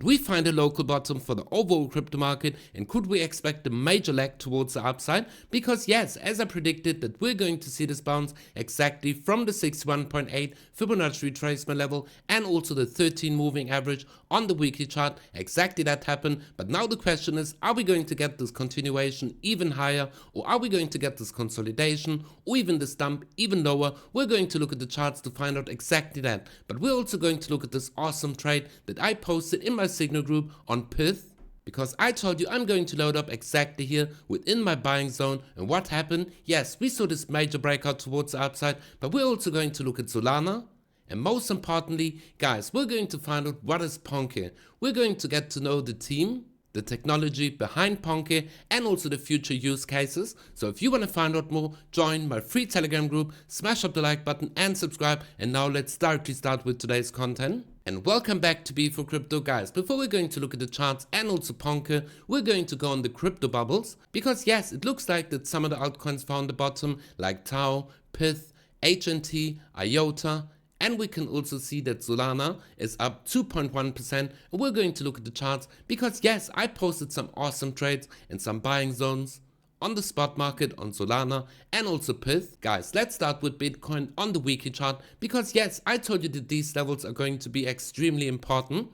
Did we find a local bottom for the overall crypto market, and could we expect a major leg towards the upside? Because yes, as I predicted that we're going to see this bounce exactly from the 61.8 Fibonacci retracement level and also the 13 moving average on the weekly chart. Exactly that happened, but now the question is, are we going to get this continuation even higher, or are we going to get this consolidation or even this dump even lower? We're going to look at the charts to find out exactly that, but we're also going to look at this awesome trade that I posted in my signal group on PYTH, because I told you I'm going to load up exactly here within my buying zone. And what happened? Yes, we saw this major breakout towards the upside, but we're also going to look at SOLANA. And most importantly, guys, we're going to find out what is Ponke. We're going to get to know the team, the technology behind Ponke, and also the future use cases. So if you want to find out more, join my free Telegram group, smash up the like button and subscribe. And now let's directly start with today's content. And welcome back to BITFLEX, guys. Before we're going to look at the charts and also Ponke, we're going to go on the crypto bubbles, because yes, it looks like that some of the altcoins found the bottom, like Tau, PYTH, HNT, IOTA, and we can also see that SOLANA is up 2.1%. And we're going to look at the charts because yes, I posted some awesome trades and some buying zones on the spot market on SOLANA and also PYTH. Guys, let's start with Bitcoin on the weekly chart, because yes, I told you that these levels are going to be extremely important.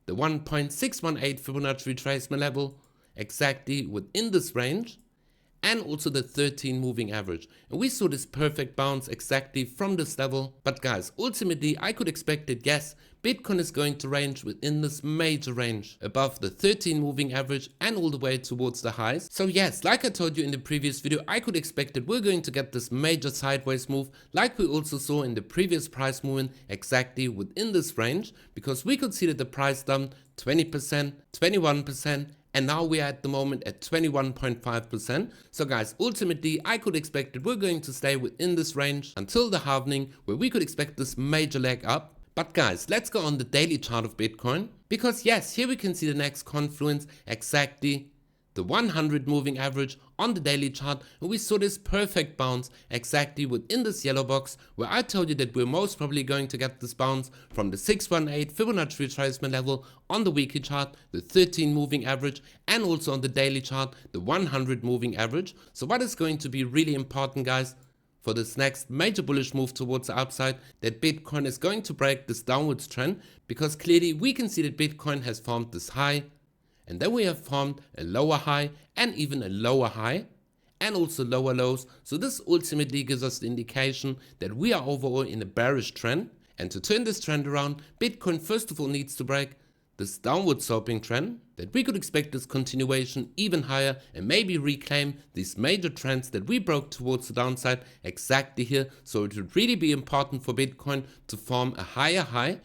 The 1.618 Fibonacci retracement level exactly within this range, and also the 13 moving average. And we saw this perfect bounce exactly from this level. But guys, ultimately I could expect that yes, Bitcoin is going to range within this major range above the 13 moving average and all the way towards the highs. So yes, like I told you in the previous video, I could expect that we're going to get this major sideways move like we also saw in the previous price movement exactly within this range, because we could see that the price dumped 20%, 21%, and now we are at the moment at 21.5%. So guys, ultimately I could expect that we're going to stay within this range until the halvening, where we could expect this major leg up. But guys, let's go on the daily chart of Bitcoin, because yes, here we can see the next confluence exactly the 100 moving average on the daily chart, and we saw this perfect bounce exactly within this yellow box, where I told you that we're most probably going to get this bounce from the 618 Fibonacci retracement level on the weekly chart, the 13 moving average, and also on the daily chart, the 100 moving average. So what is going to be really important, guys, for this next major bullish move towards the upside, that Bitcoin is going to break this downwards trend, because clearly we can see that Bitcoin has formed this high, and then we have formed a lower high and even a lower high and also lower lows. So this ultimately gives us the indication that we are overall in a bearish trend. And to turn this trend around, Bitcoin first of all needs to break this downward sloping trend, that we could expect this continuation even higher and maybe reclaim these major trends that we broke towards the downside exactly here. So it would really be important for Bitcoin to form a higher high,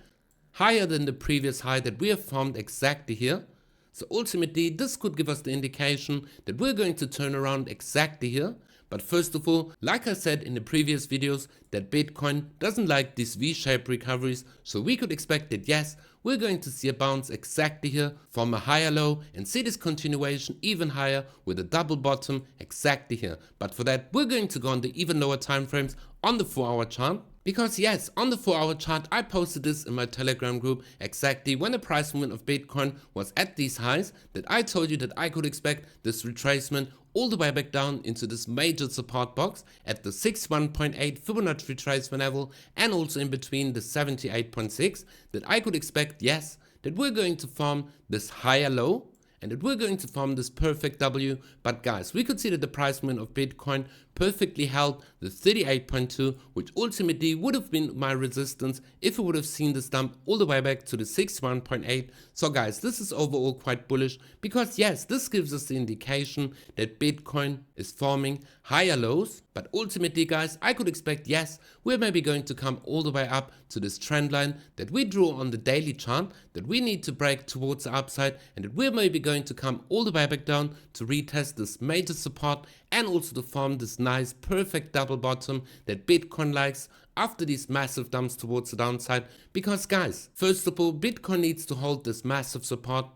higher than the previous high that we have formed exactly here. So ultimately this could give us the indication that we're going to turn around exactly here. But first of all, like I said in the previous videos, that Bitcoin doesn't like these V-shaped recoveries, so we could expect that yes, we're going to see a bounce exactly here from a higher low and see this continuation even higher with a double bottom exactly here. But for that, we're going to go on the even lower time frames on the 4-hour chart. Because yes, on the 4-hour chart, I posted this in my Telegram group exactly when the price movement of Bitcoin was at these highs, that I told you that I could expect this retracement all the way back down into this major support box at the 61.8 Fibonacci retracement level, and also in between the 78.6, that I could expect, yes, that we're going to form this higher low and that we're going to form this perfect W. But guys, we could see that the price movement of Bitcoin perfectly held the 38.2, which ultimately would have been my resistance if we would have seen this dump all the way back to the 61.8. So guys, this is overall quite bullish, because yes, this gives us the indication that Bitcoin is forming higher lows. But ultimately guys, I could expect, yes, we're maybe going to come all the way up to this trend line that we drew on the daily chart, that we need to break towards the upside, and that we're maybe going to come all the way back down to retest this major support and also to form this nice perfect double bottom that Bitcoin likes after these massive dumps towards the downside. Because guys, first of all, Bitcoin needs to hold this massive support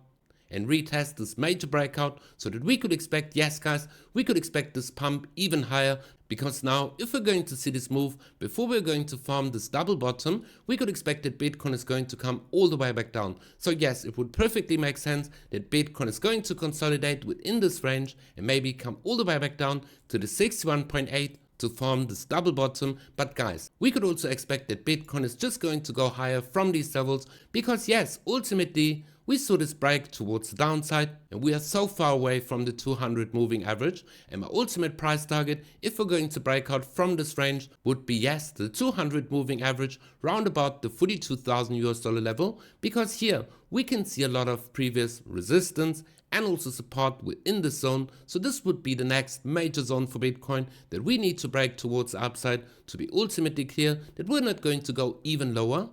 and retest this major breakout so that we could expect, yes guys, we could expect this pump even higher, because now if we're going to see this move before we're going to form this double bottom, we could expect that Bitcoin is going to come all the way back down. So yes, it would perfectly make sense that Bitcoin is going to consolidate within this range and maybe come all the way back down to the 61.8 to form this double bottom. But guys, we could also expect that Bitcoin is just going to go higher from these levels, because yes, ultimately we saw this break towards the downside and we are so far away from the 200 moving average, and my ultimate price target, if we're going to break out from this range, would be yes, the 200 moving average round about the 42,000 US dollar level, because here we can see a lot of previous resistance and also support within the zone. So this would be the next major zone for Bitcoin that we need to break towards the upside to be ultimately clear that we're not going to go even lower.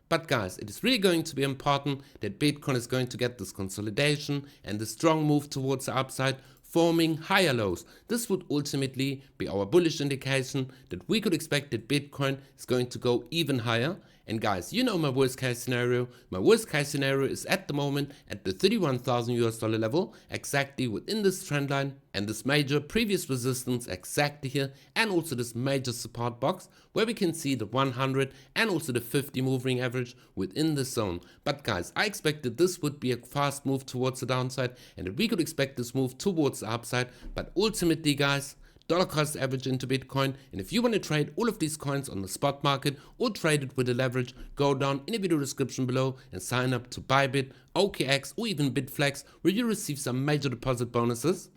But guys, it is really going to be important that Bitcoin is going to get this consolidation and the strong move towards the upside, forming higher lows. This would ultimately be our bullish indication that we could expect that Bitcoin is going to go even higher. And guys, you know my worst case scenario. My worst case scenario is at the moment at the 31,000 US dollar level, exactly within this trend line, and this major previous resistance exactly here, and also this major support box where we can see the 100 and also the 50 moving average within the zone. But guys, I expected this would be a fast move towards the downside and that we could expect this move towards the upside. But ultimately guys, dollar cost average into Bitcoin, and if you want to trade all of these coins on the spot market or trade it with a leverage, go down in the video description below and sign up to Bybit, OKX or even BITFLEX, where you receive some major deposit bonuses.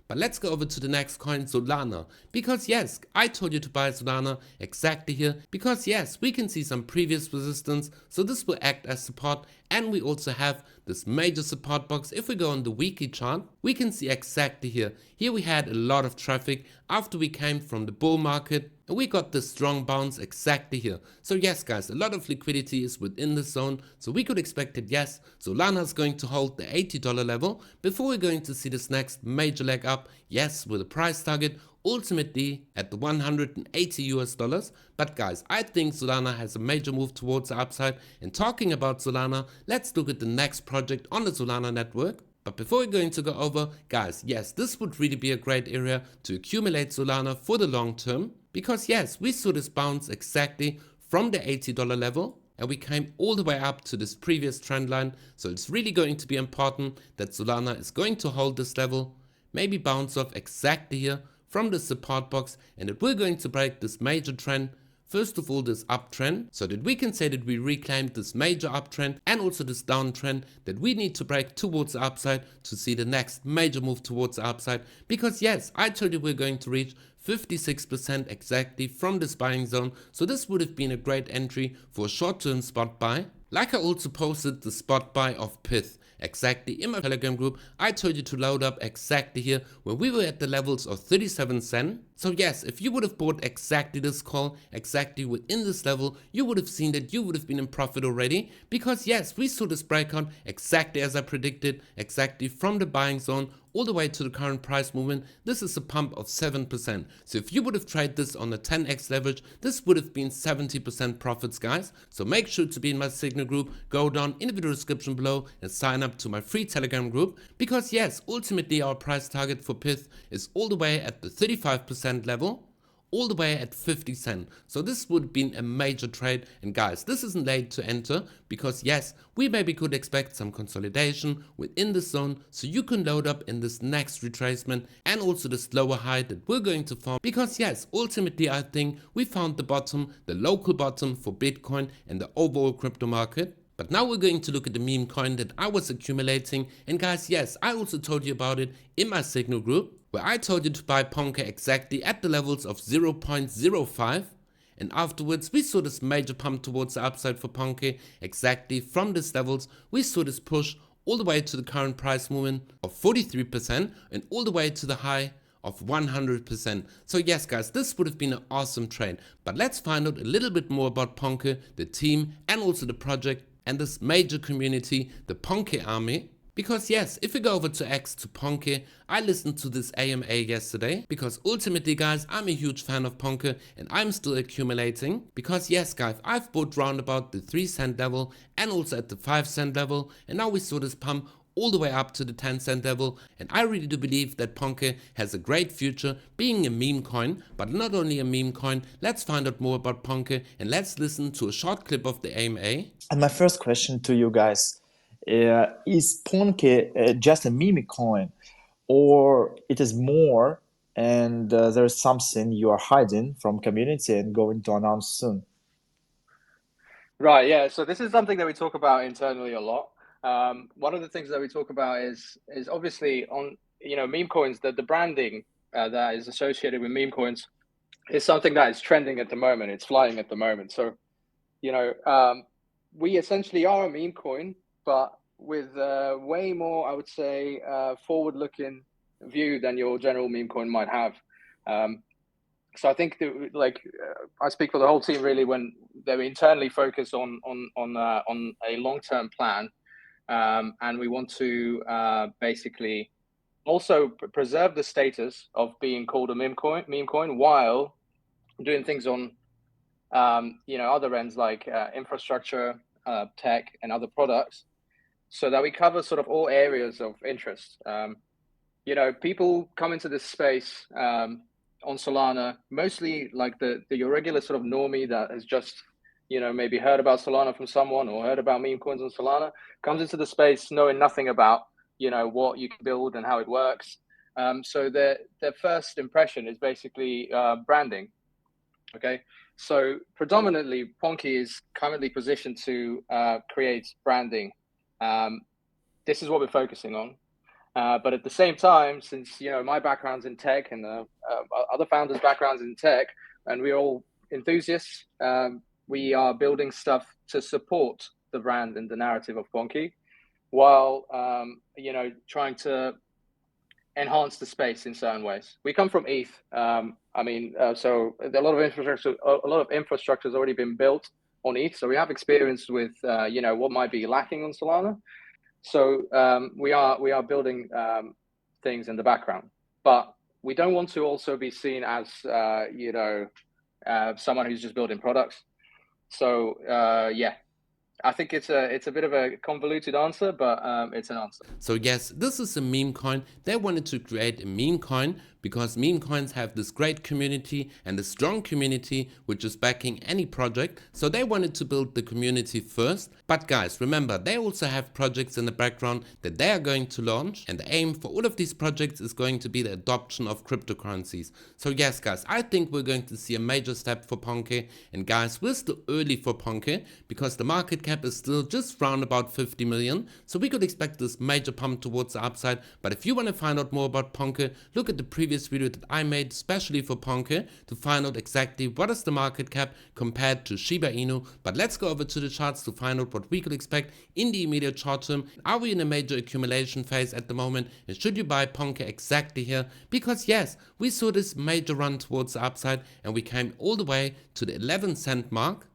But let's go over to the next coin, Solana, because yes, I told you to buy Solana exactly here, because yes, we can see some previous resistance, so this will act as support, and we also have this major support box. If we go on the weekly chart, we can see exactly here. Here we had a lot of traffic after we came from the bull market, and we got this strong bounce exactly here. So yes guys, a lot of liquidity is within the zone, so we could expect that yes, Solana is going to hold the $80 level before we're going to see this next major leg up, yes, with a price target ultimately at the 180 US dollars. But guys, I think Solana has a major move towards the upside, and talking about Solana, let's look at the next project on the Solana network. But before we're going to go over, guys, yes, this would really be a great area to accumulate Solana for the long term, because yes, we saw this bounce exactly from the $80 level and we came all the way up to this previous trend line. So it's really going to be important that Solana is going to hold this level, maybe bounce off exactly here from the support box, and that we're going to break this major trend. First of all, this uptrend, so that we can say that we reclaimed this major uptrend and also this downtrend that we need to break towards the upside to see the next major move towards the upside. Because yes, I told you we're going to reach 56% exactly from this buying zone, so this would have been a great entry for a short-term spot buy. Like I also posted the spot buy of PYTH exactly in my Telegram group. I told you to load up exactly here when we were at the levels of 37 cents. So yes, if you would have bought exactly this call, exactly within this level, you would have seen that you would have been in profit already, because yes, we saw this breakout exactly as I predicted, exactly from the buying zone all the way to the current price movement. This is a pump of 7%. So if you would have traded this on a 10x leverage, this would have been 70% profits, guys. So make sure to be in my Signal group, go down in the video description below and sign up to my free Telegram group, because yes, ultimately our price target for PYTH is all the way at the 35% level, all the way at 50 cents. So this would have been a major trade, and guys, this isn't late to enter, because yes, we maybe could expect some consolidation within the zone, so you can load up in this next retracement and also this lower high that we're going to form, because yes, ultimately I think we found the bottom, the local bottom for Bitcoin and the overall crypto market. But now we're going to look at the meme coin that I was accumulating, and guys, yes, I also told you about it in my Signal group, where I told you to buy Ponke exactly at the levels of 0.05, and afterwards we saw this major pump towards the upside for Ponke exactly from these levels. We saw this push all the way to the current price movement of 43% and all the way to the high of 100%. So yes guys, this would have been an awesome trade. But let's find out a little bit more about Ponke, the team, and also the project and this major community, the Ponke army. Because yes, if we go over to X to Ponke, I listened to this AMA yesterday because ultimately guys, I'm a huge fan of Ponke and I'm still accumulating. Because yes guys, I've bought round about the 3 cent level and also at the 5 cent level, and now we saw this pump all the way up to the 10 cent level, and I really do believe that Ponke has a great future being a meme coin. But not only a meme coin, let's find out more about Ponke and let's listen to a short clip of the AMA. And my first question to you guys, is Ponke just a meme coin, or it is more and there is something you are hiding from community and going to announce soon? Right, yeah. So this is something that we talk about internally a lot. One of the things that we talk about is obviously on meme coins, that the branding that is associated with meme coins is something that is trending at the moment. It's flying at the moment. So we essentially are a meme coin, but with way more, I would say, forward-looking view than your general meme coin might have. So I think that, I speak for the whole team really when they internally focus on a long-term plan, and we want to basically also preserve the status of being called a meme coin while doing things on other ends like infrastructure, tech, and other products, so that we cover sort of all areas of interest. People come into this space on Solana, mostly like your regular sort of normie that has just, maybe heard about Solana from someone or heard about meme coins on Solana, comes into the space knowing nothing about, what you can build and how it works. So their first impression is basically branding. Okay, so predominantly Ponke is currently positioned to create branding. This is what we're focusing on. But at the same time, since my background's in tech and other founders' backgrounds in tech, and we're all enthusiasts, we are building stuff to support the brand and the narrative of Ponke, while trying to enhance the space in certain ways. We come from ETH. So a lot of infrastructure has already been built on ETH. So we have experience with what might be lacking on Solana. So we are building things in the background, but we don't want to also be seen as someone who's just building products. So I think it's a bit of a convoluted answer, but it's an answer. So yes, this is a meme coin. They wanted to create a meme coin because meme coins have this great community and a strong community which is backing any project. So they wanted to build the community first. But guys, remember, they also have projects in the background that they are going to launch, and the aim for all of these projects is going to be the adoption of cryptocurrencies. So yes guys, I think we're going to see a major step for Ponke. And guys, we're still early for Ponke because the market cap is still just round about 50 million. So we could expect this major pump towards the upside. But if you want to find out more about Ponke, look at the previous video that I made especially for Ponke to find out exactly what is the market cap compared to Shiba Inu. But let's go over to the charts to find out what we could expect in the immediate short term. Are we in a major accumulation phase at the moment, and should you buy Ponke exactly here? Because yes, we saw this major run towards the upside and we came all the way to the 11 cent mark.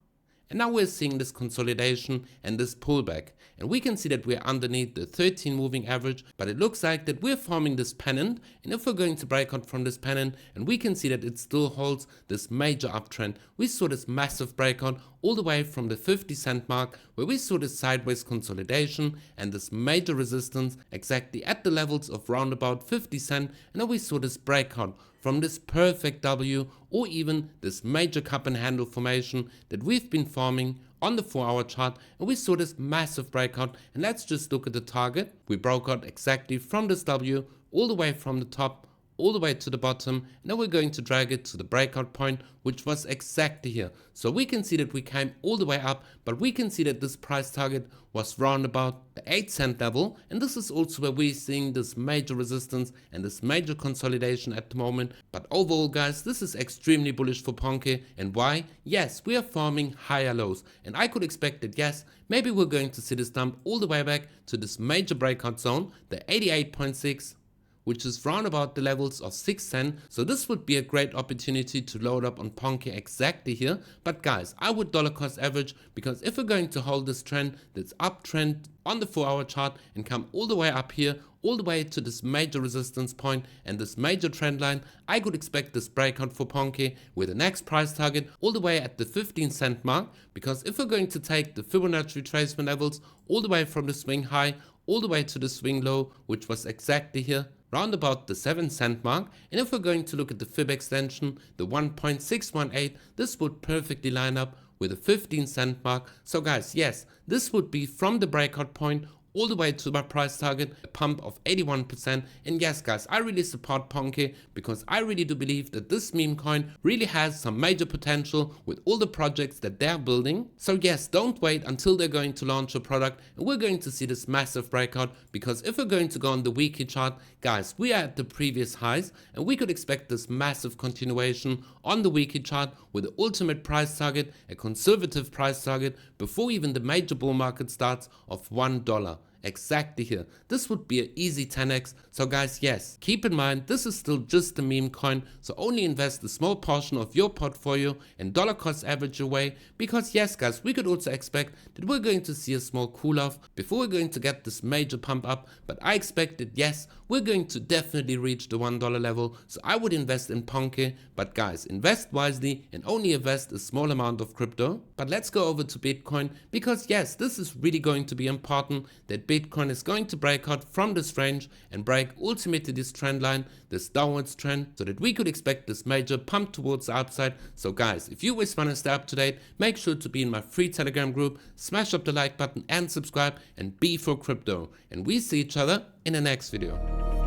And now we're seeing this consolidation and this pullback. And we can see that we're underneath the 13 moving average, but it looks like that we're forming this pennant. And if we're going to break out from this pennant, and we can see that it still holds this major uptrend, we saw this massive breakout all the way from the 50 cent mark, where we saw this sideways consolidation and this major resistance exactly at the levels of round about 50 cent. And now we saw this breakout from this perfect W, or even this major cup and handle formation that we've been forming on the 4-hour chart, and we saw this massive breakout. And let's just look at the target. We broke out exactly from this W all the way from the top all the way to the bottom. Now we're going to drag it to the breakout point, which was exactly here. So we can see that we came all the way up, but we can see that this price target was round about the 8 cent level. And this is also where we're seeing this major resistance and this major consolidation at the moment. But overall guys, this is extremely bullish for Ponke. And why? Yes, we are forming higher lows, and I could expect that yes, maybe we're going to see this dump all the way back to this major breakout zone, the 88.6, which is round about the levels of 6 cents. So this would be a great opportunity to load up on Ponke exactly here. But guys, I would dollar cost average, because if we're going to hold this trend, this uptrend on the 4-hour chart and come all the way up here, all the way to this major resistance point and this major trend line, I could expect this breakout for Ponke with the next price target all the way at the 15 cent mark. Because if we're going to take the Fibonacci retracement levels all the way from the swing high all the way to the swing low, which was exactly here round about the 7 cent mark, and if we're going to look at the fib extension, the 1.618, this would perfectly line up with the 15 cent mark. So guys, yes, this would be from the breakout point all the way to my price target, a pump of 81%. And yes guys, I really support Ponke, because I really do believe that this meme coin really has some major potential with all the projects that they're building. So yes, don't wait until they're going to launch a product and we're going to see this massive breakout, because if we're going to go on the weekly chart, guys, we are at the previous highs and we could expect this massive continuation on the weekly chart with the ultimate price target, a conservative price target before even the major bull market starts, of $1. Exactly here. This would be an easy 10x. So guys, yes, keep in mind, this is still just a meme coin, so only invest a small portion of your portfolio and dollar cost average away, because yes guys, we could also expect that we're going to see a small cool off before we're going to get this major pump up. But I expect that yes, we're going to definitely reach the $1 level, so I would invest in Ponke. But guys, invest wisely and only invest a small amount of crypto. But let's go over to Bitcoin, because yes, this is really going to be important, that Bitcoin is going to break out from this range and break ultimately this trend line, this downwards trend, so that we could expect this major pump towards the upside. So guys, if you always want to stay up to date, make sure to be in my free Telegram group, smash up the like button and subscribe, and be for crypto. And we see each other in the next video.